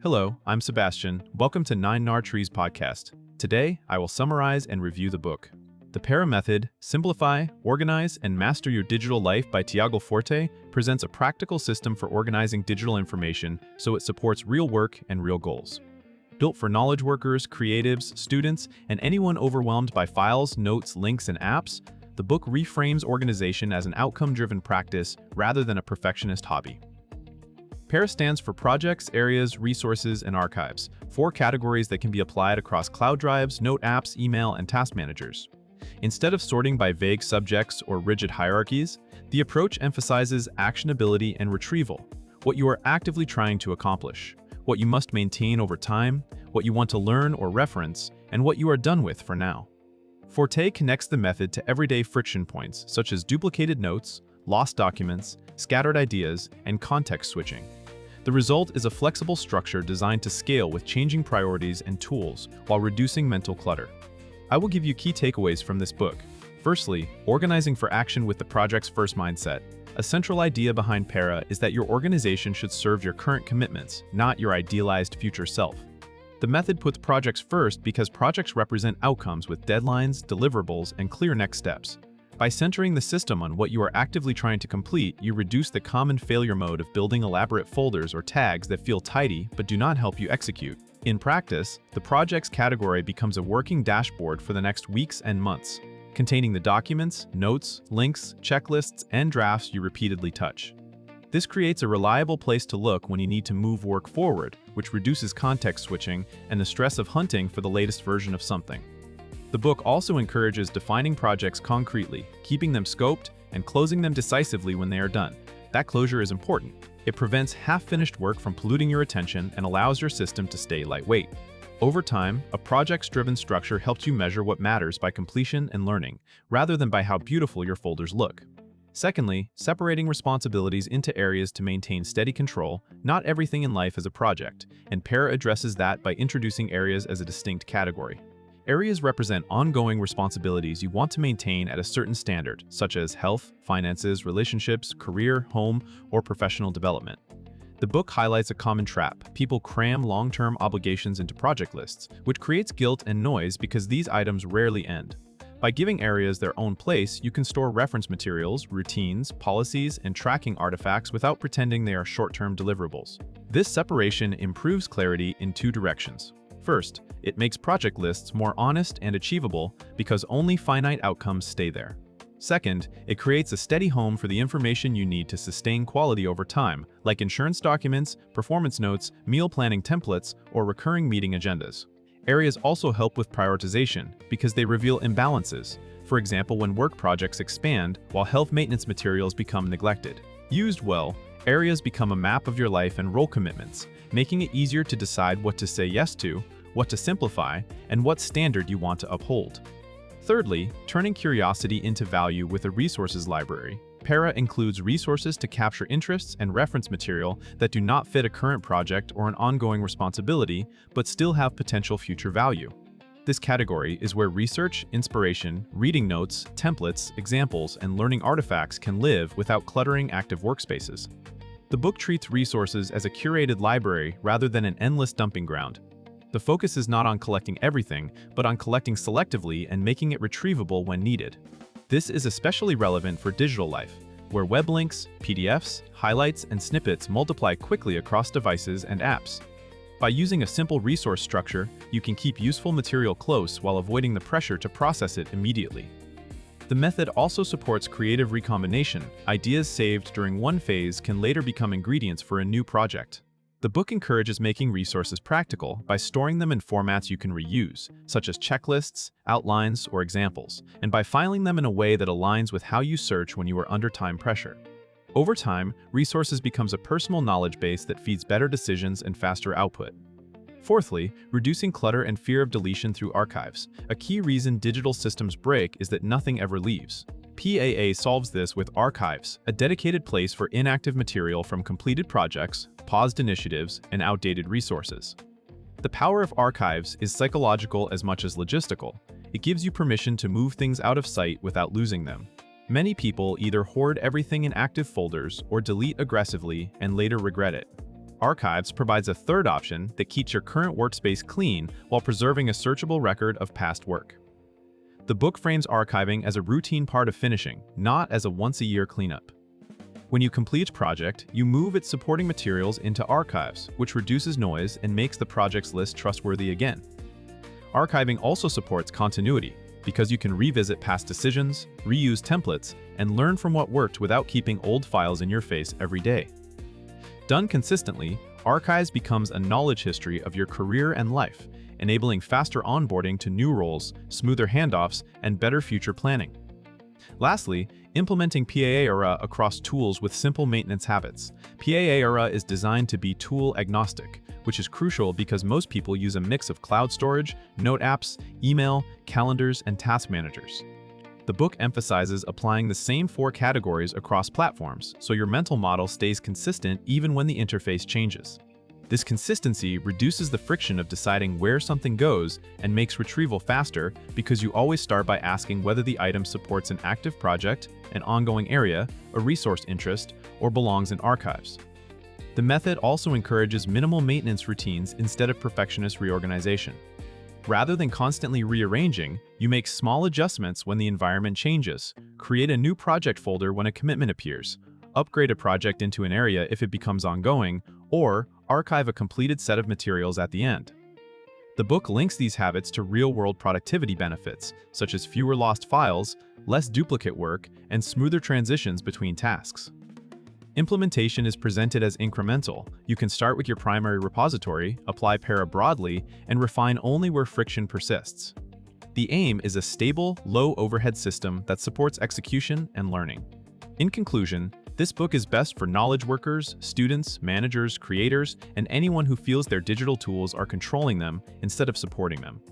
Hello, I'm Sebastian. Welcome to 9 Trees podcast. Today, I will summarize and review the book. The Para Method, Simplify, Organize, and Master Your Digital Life by Tiago Forte presents a practical system for organizing digital information so it supports real work and real goals. Built for knowledge workers, creatives, students, and anyone overwhelmed by files, notes, links, and apps, the book reframes organization as an outcome-driven practice rather than a perfectionist hobby. PARA stands for Projects, Areas, Resources, and Archives, 4 categories that can be applied across cloud drives, note apps, email, and task managers. Instead of sorting by vague subjects or rigid hierarchies, the approach emphasizes actionability and retrieval, what you are actively trying to accomplish, what you must maintain over time, what you want to learn or reference, and what you are done with for now. Forte connects the method to everyday friction points such as duplicated notes, lost documents, scattered ideas, and context switching. The result is a flexible structure designed to scale with changing priorities and tools while reducing mental clutter. I will give you key takeaways from this book. Firstly, organizing for action with the project's first mindset. A central idea behind PARA is that your organization should serve your current commitments, not your idealized future self. The method puts projects first because projects represent outcomes with deadlines, deliverables, and clear next steps. By centering the system on what you are actively trying to complete, you reduce the common failure mode of building elaborate folders or tags that feel tidy but do not help you execute. In practice, the projects category becomes a working dashboard for the next weeks and months, containing the documents, notes, links, checklists, and drafts you repeatedly touch. This creates a reliable place to look when you need to move work forward, which reduces context switching and the stress of hunting for the latest version of something. The book also encourages defining projects concretely, keeping them scoped, and closing them decisively when they are done. That closure is important. It prevents half-finished work from polluting your attention and allows your system to stay lightweight. Over time, a projects-driven structure helps you measure what matters by completion and learning, rather than by how beautiful your folders look. Secondly, separating responsibilities into areas to maintain steady control. Not everything in life is a project, and PARA addresses that by introducing areas as a distinct category. Areas represent ongoing responsibilities you want to maintain at a certain standard, such as health, finances, relationships, career, home, or professional development. The book highlights a common trap. People cram long-term obligations into project lists, which creates guilt and noise because these items rarely end. By giving areas their own place, you can store reference materials, routines, policies, and tracking artifacts without pretending they are short-term deliverables. This separation improves clarity in 2 directions. First, it makes project lists more honest and achievable because only finite outcomes stay there. Second, it creates a steady home for the information you need to sustain quality over time, like insurance documents, performance notes, meal planning templates, or recurring meeting agendas. Areas also help with prioritization because they reveal imbalances, for example when work projects expand while health maintenance materials become neglected. Used well, areas become a map of your life and role commitments, making it easier to decide what to say yes to, what to simplify, and what standard you want to uphold. Thirdly, turning curiosity into value with a resources library. PARA includes resources to capture interests and reference material that do not fit a current project or an ongoing responsibility, but still have potential future value. This category is where research, inspiration, reading notes, templates, examples, and learning artifacts can live without cluttering active workspaces. The book treats resources as a curated library rather than an endless dumping ground. The focus is not on collecting everything, but on collecting selectively and making it retrievable when needed. This is especially relevant for digital life, where web links, PDFs, highlights, and snippets multiply quickly across devices and apps. By using a simple resource structure, you can keep useful material close while avoiding the pressure to process it immediately. The method also supports creative recombination. Ideas saved during one phase can later become ingredients for a new project. The book encourages making resources practical by storing them in formats you can reuse, such as checklists, outlines, or examples, and by filing them in a way that aligns with how you search when you are under time pressure. Over time, resources becomes a personal knowledge base that feeds better decisions and faster output. Fourthly, reducing clutter and fear of deletion through archives. A key reason digital systems break is that nothing ever leaves. PAA solves this with archives, a dedicated place for inactive material from completed projects, paused initiatives, and outdated resources. The power of archives is psychological as much as logistical. It gives you permission to move things out of sight without losing them. Many people either hoard everything in active folders or delete aggressively and later regret it. Archives provides a third option that keeps your current workspace clean while preserving a searchable record of past work. The book frames archiving as a routine part of finishing, not as a once-a-year cleanup. When you complete a project, you move its supporting materials into archives, which reduces noise and makes the project's list trustworthy again. Archiving also supports continuity, because you can revisit past decisions, reuse templates, and learn from what worked without keeping old files in your face every day. Done consistently, Archives becomes a knowledge history of your career and life, enabling faster onboarding to new roles, smoother handoffs, and better future planning. Lastly, implementing PAA era across tools with simple maintenance habits. PAA era is designed to be tool agnostic, which is crucial because most people use a mix of cloud storage, note apps, email, calendars, and task managers. The book emphasizes applying the same 4 categories across platforms, so your mental model stays consistent even when the interface changes. This consistency reduces the friction of deciding where something goes and makes retrieval faster because you always start by asking whether the item supports an active project, an ongoing area, a resource interest, or belongs in archives. The method also encourages minimal maintenance routines instead of perfectionist reorganization. Rather than constantly rearranging, you make small adjustments when the environment changes, create a new project folder when a commitment appears, upgrade a project into an area if it becomes ongoing, or archive a completed set of materials at the end. The book links these habits to real-world productivity benefits, such as fewer lost files, less duplicate work, and smoother transitions between tasks. Implementation is presented as incremental. You can start with your primary repository, apply Para broadly, and refine only where friction persists. The aim is a stable, low-overhead system that supports execution and learning. In conclusion, this book is best for knowledge workers, students, managers, creators, and anyone who feels their digital tools are controlling them instead of supporting them.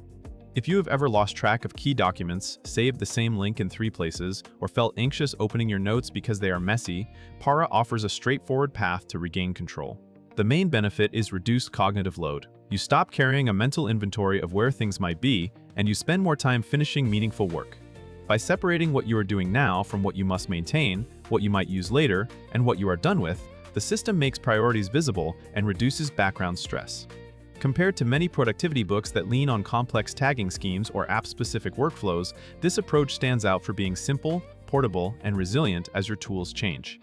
If you have ever lost track of key documents, saved the same link in 3 places, or felt anxious opening your notes because they are messy, Para offers a straightforward path to regain control. The main benefit is reduced cognitive load. You stop carrying a mental inventory of where things might be, and you spend more time finishing meaningful work. By separating what you are doing now from what you must maintain, what you might use later, and what you are done with, the system makes priorities visible and reduces background stress. Compared to many productivity books that lean on complex tagging schemes or app-specific workflows, this approach stands out for being simple, portable, and resilient as your tools change.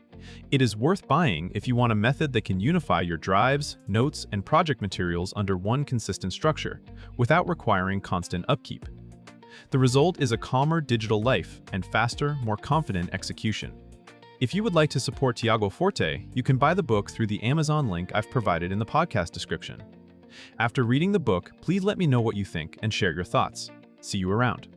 It is worth buying if you want a method that can unify your drives, notes, and project materials under one consistent structure, without requiring constant upkeep. The result is a calmer digital life and faster, more confident execution. If you would like to support Tiago Forte, you can buy the book through the Amazon link I've provided in the podcast description. After reading the book, please let me know what you think and share your thoughts. See you around.